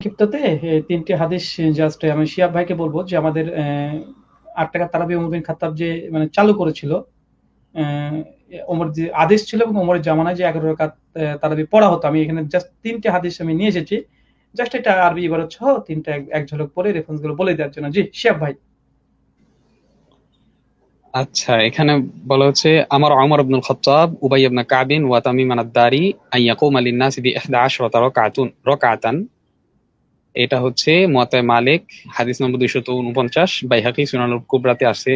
ক্ষিপ্ততে তিনটি হাদিস জাস্ট আমি শিহাব ভাইকে বলবো যে আমাদের ৮ টাকা তারাবি ওমর বিন খাত্তাব যে মানে চালু করেছিল, ওমর যে আদেশ ছিল এবং ওমরের জামানায় যে ১১ রাকাত তারাবি পড়া হতো। আমি এখানে জাস্ট ৩ টে হাদিস আমি নিয়ে এসেছি। জাস্ট এটা আরবি ইবারত সহ ৩ টা এক ঝলক পড়ে রেফারেন্স গুলো বলে দেওয়ার জন্য। জি, শিহাব ভাই। আচ্ছা, এখানে বলা হচ্ছে আমার ওমর ইবনুল খাত্তাব উবাই ইবনে কাবিন ওয়া তামিম আদ-দারি আন ইয়াকুমা লিন-নাসি বি 11 রাকাতান। এটা হচ্ছে মুয়াত্তা মালিক, হাদিস নম্বর 249, বাইহাকি সুনানুল কুবরাতে আছে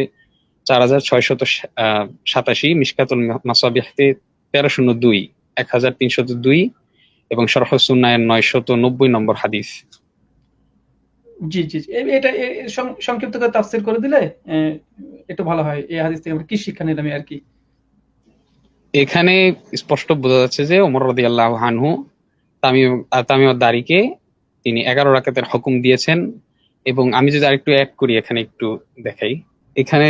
4687, মিশকাতুল মাসাবিহতে 1302, 1302, এবং শরহ সুন্নাহ 990 নম্বর হাদিস। জি, জি, জি। এটা সংক্ষিপ্ত করে তাফসীর করে দিলে একটু ভালো হয়। এই হাদিস থেকে আমরা কি শিক্ষা নিলাম আরকি। এখানে স্পষ্ট বোঝা যাচ্ছে যে ওমর রাদিয়াল্লাহু আনহু তামিম তামিম দারিকে তিনি 11 রাকাতের হুকুম দিয়েছেন। এবং আমি যদি আরেকটু অ্যাড করি, এখানে একটু দেখাই। এখানে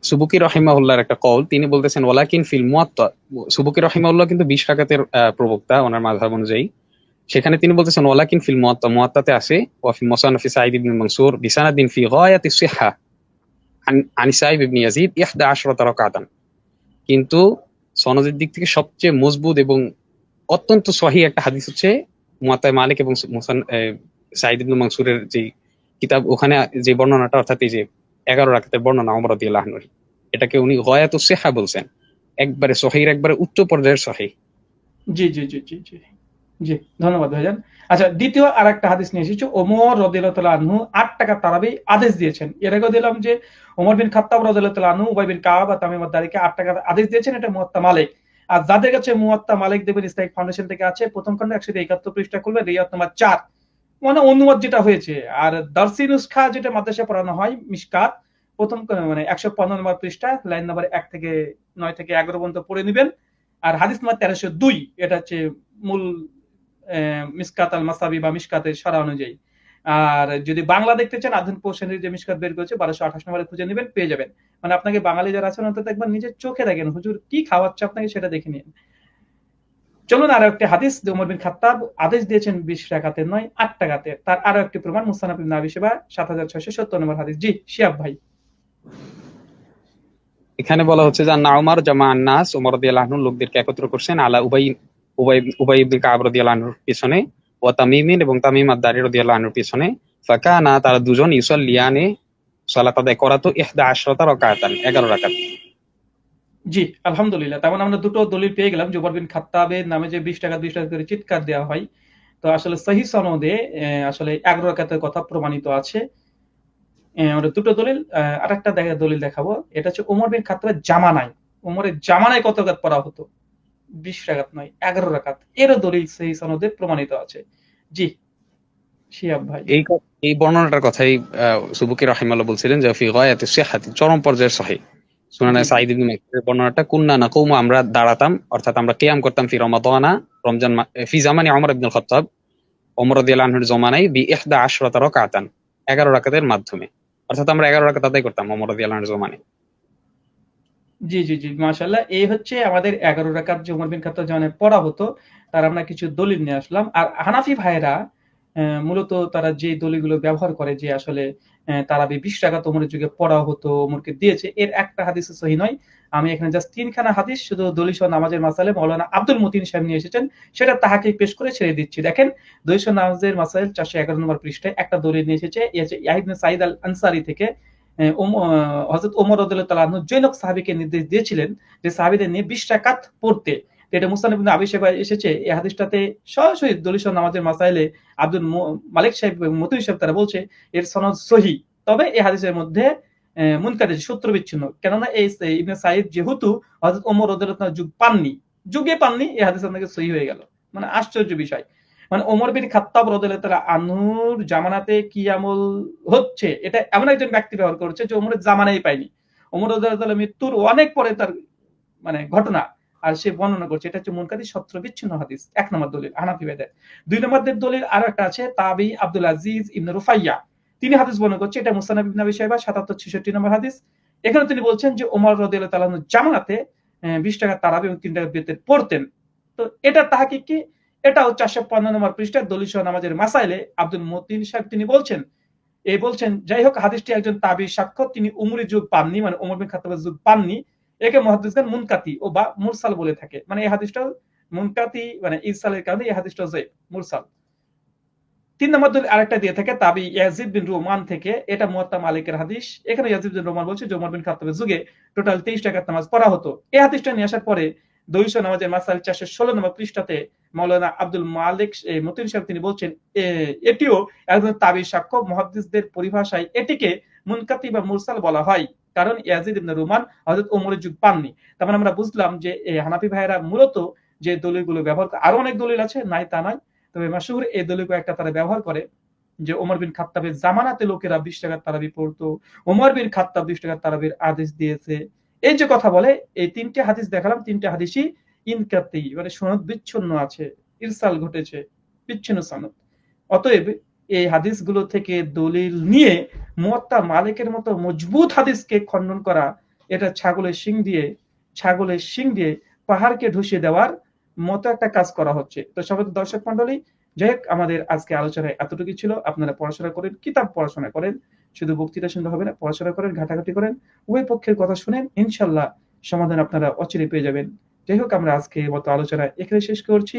সুবুকি রহিমাহুল্লাহর একটা কল, তিনি বলতেছেন ওয়ালাকিন ফিল মুয়াত্তা। সুবুকি রহিমাহুল্লাহ কিন্তু 20 রাকাতের প্রবক্তা ওনার মাযহাব অনুযায়ী। সেখানে তিনি বলতেছেন ওয়ালাকিন ফিল মুয়াত্তা, মুয়াত্তাতে আছে ওয়া ফি মুসান্নাফি সাঈদ ইবনে মানসুর বিসানাদিন ফি গায়াতি সিহহা আন সাঈব ইবনে ইয়াজিদ 11 রাকাতান। কিন্তু সনদের দিক থেকে সবচেয়ে মজবুত এবং অত্যন্ত সহি একটা হাদিস হচ্ছে মুয়াত্তা মালিক এবং সাঈদ ইবনে মানসুরের যে কিতাব, ওখানে যে বর্ণনাটা, অর্থাৎ এই যে 11 রাকাতের বর্ণনা ওমর রাদিয়াল্লাহু আনহুর, এটাকে উনি গায়াতুস সিহহা বলছেন। একবারে সহির একবারে উচ্চ পর্যায়ের সহি। জি, জি, জি, জি, জি। জি, ধন্যবাদ ভাইজান। আচ্ছা, দ্বিতীয় আরেকটা হাদিস নিয়ে এসেছি। ওমর রাদিয়াল্লাহু তাআলা আনহু ৮ টাকা তারাবি আদেশ দিয়েছেন। এর আগেও দিলাম যে ওমর বিন খাত্তাব রাদিয়াল্লাহু তাআলা আনহু উবাই বিন কাব আর তামিম আদ-দারিকে ৮ টাকার আদেশ দিয়েছেন। এটা মুয়াত্তা মালিক। আর যাদের কাছে মুয়াত্তা মালিক দেখবেন ইসলামিক ফাউন্ডেশন থেকে আছে, প্রথম খন্ড ১৭১ পৃষ্ঠা খুলবে রিয়াদ নাম্বার ৪। মানে অনুবাদ যেটা হয়েছে। আর দারসি নুসখা যেটা মাদ্রাসায় পড়ানো হয় মিশকাত, প্রথম মানে ১১৫ নম্বর পৃষ্ঠা লাইন নাম্বার ১ থেকে ৯ থেকে ১১ পর্যন্ত পড়ে নিবেন। আর হাদিস নাম্বার ১৩০২, এটা হচ্ছে মূল মিসকাত আল মাসাবি বা মিসকাতের সারা অনুযায়ী। আর যদি বাংলা দেখতে চান, আধুনিক প্রশ্নের যে মিসকাত বের করেছে ১২২৮ নম্বরে খুঁজে নেবেন, পেয়ে যাবেন। মানে আপনাকে বাঙালি যারা আছেন অন্তত একবার নিজের চোখে দেখেন হুজুর কি খাওয়াচ্ছে আপনাকে, সেটা দেখে নিন। চলুন আরো একটি হাদিস যে ওমর বিন খাত্তাব আদেশ দিয়েছেন ২০ রাকাতের নয় ৮ টাকাতে। তার আরো একটি প্রমাণ মুসনাদ ইবনে আবি শাইবা ৭৬৭০ নম্বর হাদিস। জি, শিহাব ভাই। এখানে বলা হচ্ছে যে আন্না উমার জামা আন-নাস, ওমর রাদিয়াল্লাহু আনহু লোকদেরকে একত্র করছেন আলা উবাই উবাই ইবনে কাব রাদিয়াল্লাহু আনহুর পিছনে, ওয়া তামিমিন এবং তামিম আদ-দারি রাদিয়াল্লাহু আনহুর পিছনে। ফাকানা, তারা দুজন ইউসাল্লিয়ানে, সালাত আদায় করাতো 11 রাকাতান, 11 রাকাত। জি, আলহামদুলিল্লাহ। তার মানে আমরা দুটো দলিল পেয়ে গেলাম যে ওমর বিন খাত্তাবের নামে যে ২০ টাকা ২০ টাকা করে চিৎকার দেওয়া হয়। তো আসলে সহিহ সনদে আসলে ১১ রাকাতের কথা প্রমাণিত আছে। আমরা দুটো দলিল, আরেকটা দলিল দেখাবো। এটা হচ্ছে ওমর বিন খাত্তাবের জামানায়। ওমরের জামানায় কত রাকাত পড়া হতো? ২০ রাকাত নয়, ১১ রাকাত। এরও দলিল সহিহ সনদে প্রমাণিত আছে। জি, শিহাব ভাই। এই বর্ণনাটার কথাই সুবুকি রাহিমাহুল্লাহ বলছিলেন যে ফি গায়াতি সিহহাতি, চরম পর্যায়ের সহিহ। সুনানে জি, জি, সাঈদ ইবনে মাসউদের বর্ণনাটা, কুননা নাকুমু, আমরা দাঁড়াতাম, অর্থাৎ আমরা কিয়াম করতাম, ফি রমাদানা, ফি জামানি ওমর ইবনুল খাত্তাব, ওমর রাদিয়াল্লাহু আনহুর জমানায়, বি 11 রাকাতান, 11 রাকাতের মাধ্যমে। অর্থাৎ আমরা 11 রাকাত আদায় করতাম ওমর রাদিয়াল্লাহু আনহুর জমানায়। জি, জি, জি। মাশাআল্লাহ। এই হচ্ছে আমাদের ১১ রাকাত যে ওমর বিন খাত্তাব জামানায় পড়া হতো, তার আমরা কিছু দলিল নিয়ে আসলাম। আর হানাফি ভাইয়েরা মূলত তারা যে দলিলগুলো ব্যবহার করে যে আসলে তারাবি ২০ রাকাত ওমরের যুগে পড়া হতো, ওমরকে দিয়েছে। এর একটা হাদিসও সহিহ নয়। আমি এখানে জাস্ট ৩ খানা হাদিস শুধু দলিল সহ নামাজের মাসাইলে মাওলানা আব্দুল মতিন সাহেব নিয়ে এসেছেন। সেটা তাহাকিক পেশ করে ছেড়ে দিচ্ছি। দেখেন, দলিল সহ নামাজের মাসাইল ৪১১ নম্বর পৃষ্ঠায় একটা দলিল নিয়ে এসেছে। ইয়ে হচ্ছে ইয়াহিয়া ইবনে সাঈদ আল আনসারী থেকে। হযরত ওমর রাদিয়াল্লাহু তাআলা আনহু জৈনব সাহাবীকে নির্দেশ দিয়েছিলেন যে সাহাবীদের নিয়ে ২০ রাকাত পড়তে। তো এটা মুসনাদ ইবনে আবি শাইবায় এসেছে। এই হাদিসটাতে সরাসরি দলিল সহ নামাজের মাসাইলে আব্দুল মালিক সাহেব এবং মতিন সাহেব তারা বলছে এর সনদ সহিহ। তবে এই হাদিসের মধ্যে মুনকারির সূত্র বিচ্ছিন্ন। কেননা এই ইবনে সাঈদ যেহেতু হযরত ওমর রাদিয়াল্লাহু তাআলা যুগে পাননি, এই হাদিস আপনাকে সহিহ হয়ে গেল। মানে আশ্চর্য বিষয়। মানে ওমর বিন খাত্তাব রাদিয়াল্লাহু তাআলা আনহুর জামানাতে কি আমল হচ্ছে এটা এমন একজন ব্যক্তি ব্যবহার করেছে যে ওমরের জামানায় পায়নি। ওমর রাদিয়াল্লাহু তাআলা মৃত্যুর অনেক পরে তার মানে ঘটনা। আর সে বর্ণনা করছে। এটা হচ্ছে মুনকারী সত্র বিচ্ছিন্ন হাদিস। ১ নম্বর দলিল হানাফি ভাইদের। ২ নম্বর দলিল আরো একটা আছে, তাবি আব্দুল আজিজ ইবনে রুফাইয়া। তিনি হাদিস বর্ণনা করছে, এটা মুসনাদ ইবনে আবি শাইবা ৭৭-৬৬ নম্বর হাদিস। এখানে তিনি বলছেন যে ওমর রাদিয়াল্লাহু তাআলা জামানাতে ২০ টাকা তারাবি এবং ৩ টাকা বেতের পড়তেন। তো এটা তাহাকিক কি? এটাও 455 নম্বর পৃষ্ঠায় দলিল সহ নামাজের মাসাইলে আব্দুল মতিন সাহেব তিনি বলছেন, যাই হোক হাদিসটি একজন তাবি সাক্ষ্য, তিনি উমরি যুগ পাননি, মানে ওমর বিন খাত্তাবের যুগ পাননি। একে মুহাদ্দিসগণ মুনকাতি ও বা মুরসাল বলে থাকে। মানে এই হাদিসটা মুনকাতি, মানে ইরসালের কারণে এই হাদিসটা যায়িফ, মুরসাল। 3 নম্বর দলিল আরেকটা দিয়ে থাকে তাবি ইয়াজিদ বিন রুমান থেকে, এটা মুয়াত্তা মালিকের হাদিস। এখানে ইয়াজিদ বিন রুমান বলছে যে ওমর বিন খাত্তাবের যুগে টোটাল 23 রাকাত নামাজ পড়া হতো। এই হাদিসটা নিয়ে আসার পরে দলিল সহ নামাজের মাসাইল 416 নম্বর পৃষ্ঠাতে মাওলানা আব্দুল মালিক মতিন সাহেব তিনি বলছেন, এটিও একজন তাবি সাক্ষ্য, মুহাদ্দিসদের পরিভাষায় এটিকে মুনকাতি বা মুরসাল বলা হয়, কারণ ইয়াজিদ ইবনে রুমান হযরত ওমরের যুগ পাননি। তার মানে আমরা বুঝলাম যে হানাফি ভাইয়েরা মূলত যে দলিলগুলো ব্যবহার করে, আরো অনেক দলিল আছে, নাই তা নয়, তবে মাশহুর এই দলিল একটা তারা ব্যবহার করে যে ওমর বিন খাত্তাবের জামানাতে লোকেরা 20 টাকার তারাবি পড়তো, ওমর বিন খাত্তাব 20 টাকার তারাবির আদেশ দিয়েছে, এই যে কথা বলে। এই 3টে হাদিস দেখালাম, 3টে হাদিসই ইনকাতি, মানে সনদ বিচ্ছিন্ন আছে, ইরসাল ঘটেছে, বিচ্ছিন্ন সনদ। অতএব এই হাদিসগুলো থেকে দলিল নিয়ে মুয়াত্তা মালিকের মতো মজবুত হাদিসকে খণ্ডন করা, এটা ছাগলের শিং দিয়ে পাহাড়কে ধসিয়ে দেওয়ার মতো একটা কাজ করা হচ্ছে। তো সবাই দর্শক মন্ডলী, যাই হোক আমাদের আজকে আলোচনায় এতটুকু ছিল। আপনারা পড়াশোনা করেন, কিতাব পড়াশোনা করেন, শুধু বক্তৃতা শুনলে হবে না, পড়াশোনা করেন, ঘাটাঘাটি করেন, উভয় পক্ষের কথা শুনেন, ইনশাল্লাহ সমাধান আপনারা অচিরে পেয়ে যাবেন। যাই হোক আমরা আজকে মতো আলোচনা এখানে শেষ করছি।